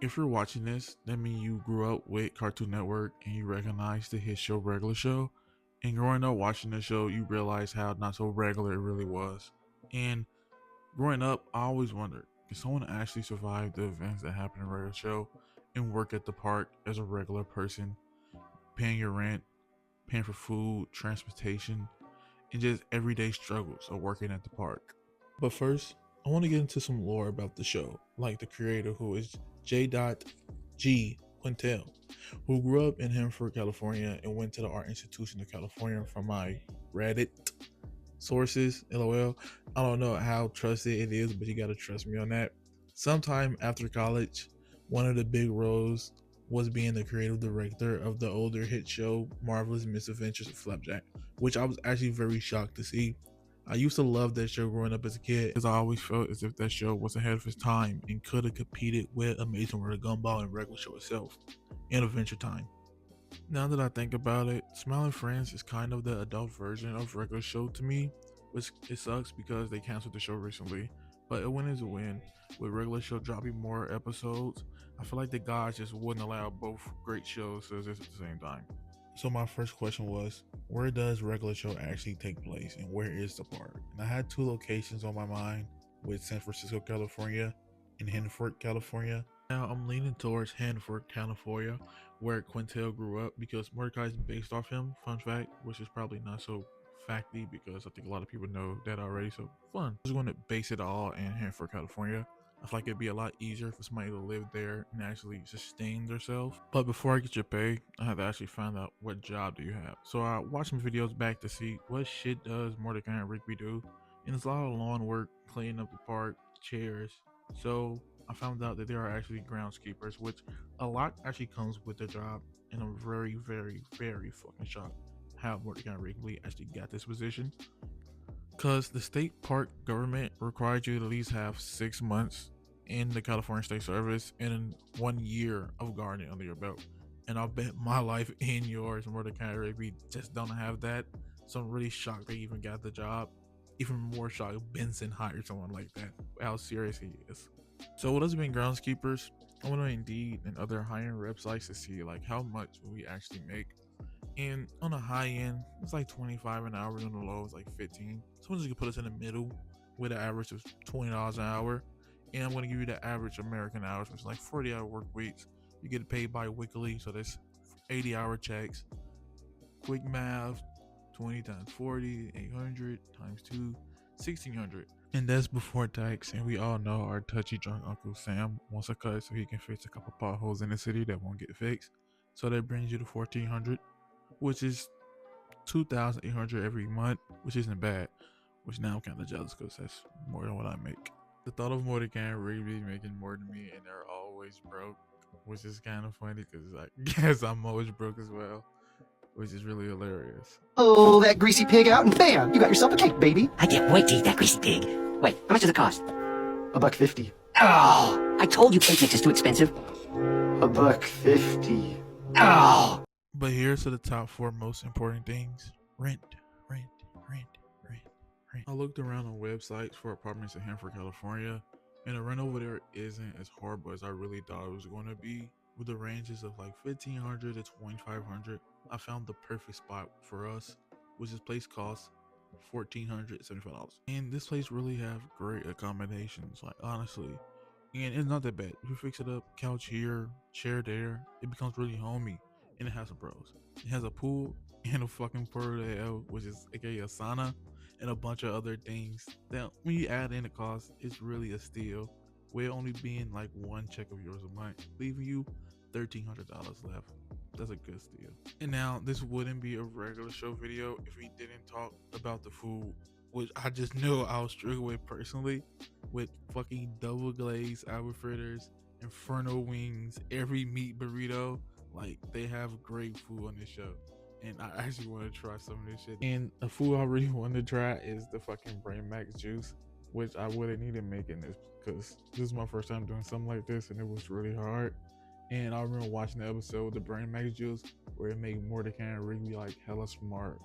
If you're watching this, that means you grew up with Cartoon Network and you recognize the hit show Regular Show. And growing up watching the show, you realize how not so regular it really was. And growing up, I always wondered, can someone actually survive the events that happen in Regular Show and work at the park as a regular person, paying your rent, paying for food, transportation, and just everyday struggles of working at the park? But first, I want to get into some lore about the show, like the creator, who is J. G. Quintel, who grew up in Hanford, California, and went to the Art Institution of California. From my Reddit sources, lol. I don't know how trusted it is, but you gotta trust me on that. Sometime after college, one of the big roles was being the creative director of the older hit show Marvelous Misadventures of Flapjack, which I was actually very shocked to see. I used to love that show growing up as a kid because I always felt as if that show was ahead of its time and could have competed with Amazing World of Gumball and Regular Show itself in Adventure Time. Now that I think about it, Smiling Friends is kind of the adult version of Regular Show to me, which it sucks because they canceled the show recently. But a win is a win. With Regular Show dropping more episodes, I feel like the gods just wouldn't allow both great shows to exist at the same time. So my first question was, where does Regular Show actually take place and where is the park? And I had two locations on my mind, with San Francisco, California and Hanford, California. Now I'm leaning towards Hanford, California, where Quintel grew up because Mordecai is based off him. Fun fact, which is probably not so facty because I think a lot of people know that already. So fun. I was going to base it all in Hanford, California. I feel like it'd be a lot easier for somebody to live there and actually sustain themselves. But before I get your pay, I have to actually find out what job do you have. So I watched some videos back to see what shit does Mordecai and Rigby do. And it's a lot of lawn work, cleaning up the park, chairs. So I found out that there are actually groundskeepers, which a lot actually comes with the job. And I'm very, very, very fucking shocked how Mordecai and Rigby actually got this position. Because the state park government required you to at least have 6 months in the California State Service and 1 year of gardening under your belt. And I'll bet my life and yours, Mordecai Rigby, just don't have that. So I'm really shocked they even got the job. Even more shocked Benson hired someone like that. How serious he is. So what has been groundskeepers? I went on Indeed and other high-end websites to see like how much we actually make. And on the high end, it's like 25 an hour. On the low, it's like 15. Someone just could put us in the middle with an average of $20 an hour. And I'm going to give you the average American hours, which is like 40-hour work weeks. You get paid bi-weekly, so that's 80-hour checks. Quick math, 20 times 40, 800 times 2, 1600. And that's before tax. And we all know our touchy drunk Uncle Sam wants a cut so he can fix a couple potholes in the city that won't get fixed. So that brings you to 1400, which is 2,800 every month, which isn't bad. Which now I'm kind of jealous because that's more than what I make. The thought of Mordecai and Rigby making more than me and they're always broke, which is kind of funny because I guess I'm always broke as well, which is really hilarious. Oh, that greasy pig out and bam, you got yourself a cake, baby. I can't wait to eat that greasy pig. Wait, how much does it cost? $1.50. Oh, I told you cake mix is too expensive. $1.50. Oh. But here's to the top four most important things: rent, rent, rent, rent, rent. I looked around on websites for apartments in Hanford, California, and the rent over there isn't as horrible as I really thought it was going to be. With the ranges of like 1,500 to 2,500, I found the perfect spot for us, which this place costs $1,475. And this place really have great accommodations, like honestly. And it's not that bad. If you fix it up, couch here, chair there, it becomes really homey. And it has a bros. It has a pool and a fucking portal to hell, which is aka a sauna, and a bunch of other things. That when you add in the cost, it's really a steal. With only being like one check of yours a month, leaving you $1,300 left. That's a good steal. And now this wouldn't be a regular show video if we didn't talk about the food, which I just know I'll struggle with personally, with fucking double glazed apple fritters, inferno wings, every meat burrito. Like they have great food on this show. And I actually want to try some of this shit. And the food I really want to try is the fucking Brain Max juice, which I wouldn't need to make in this because this is my first time doing something like this and it was really hard. And I remember watching the episode with the Brain Max juice where it made Mordecai and Rigby like hella smart.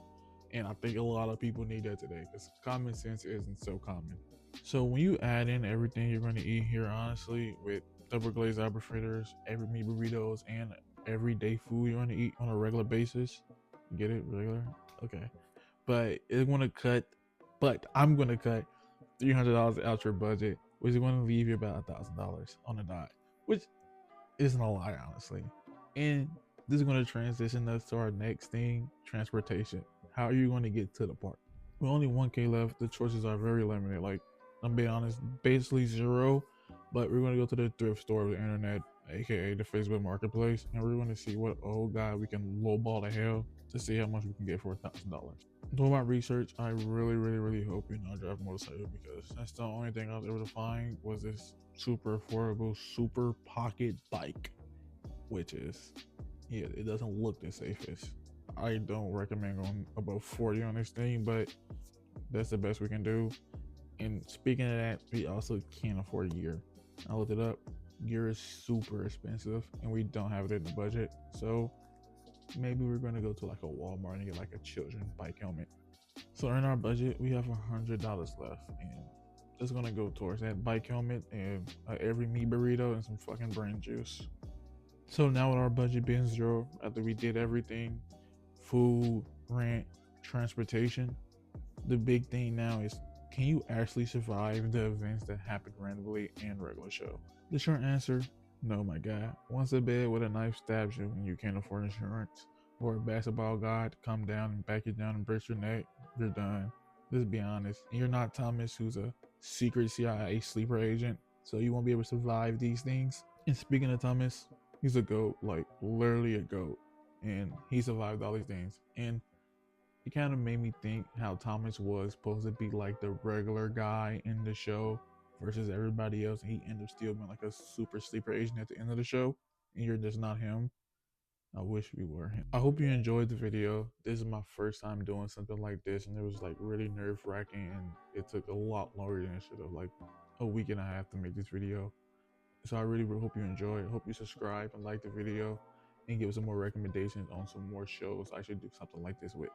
And I think a lot of people need that today because common sense isn't so common. So when you add in everything you're going to eat here, honestly, with double glazed apple fritters, every meat burritos, and everyday food you're gonna eat on a regular basis. Get it? Regular? Okay. But it's gonna cut, but I'm gonna cut $300 out your budget, which is gonna leave you about $1,000 on the dot, which isn't a lot, honestly. And this is gonna transition us to our next thing, transportation. How are you gonna get to the park? With only 1K left, the choices are very limited. Like, I'm being honest, basically zero. But we're gonna go to the thrift store of the internet, aka the Facebook Marketplace, and we're gonna see what we can lowball the hell to see how much we can get for $1,000. Doing my research, I really hope you not drive a motorcycle, because that's the only thing I was able to find was this super affordable super pocket bike, which is, yeah, it doesn't look the safest. I don't recommend going above 40 on this thing, but that's the best we can do. And speaking of that, we also can't afford gear. I looked it up. Gear is super expensive, and we don't have it in the budget. So maybe we're gonna go to like a Walmart and get like a children's bike helmet. So in our budget, we have $100 left, and it's gonna go towards that bike helmet and every meat burrito and some fucking brain juice. So now with our budget being zero, after we did everything, food, rent, transportation, the big thing now is, can you actually survive the events that happen randomly in regular show? The short answer, no, my guy. Once a bed with a knife stabs you and you can't afford insurance, or a basketball god come down and back you down and breaks your neck, you're done. Let's be honest. You're not Thomas, who's a secret CIA sleeper agent, so you won't be able to survive these things. And speaking of Thomas, he's a goat, like literally a goat, and he survived all these things. And it kind of made me think how Thomas was supposed to be like the regular guy in the show versus everybody else. He ended up still being like a super sleeper agent at the end of the show, and you're just not him. I wish we were him. I hope you enjoyed the video. This is my first time doing something like this, and it was like really nerve wracking, and it took a lot longer than it should have, like a week and a half to make this video. So I really hope you enjoy it. Hope you subscribe and like the video, and give some more recommendations on some more shows I should do something like this with.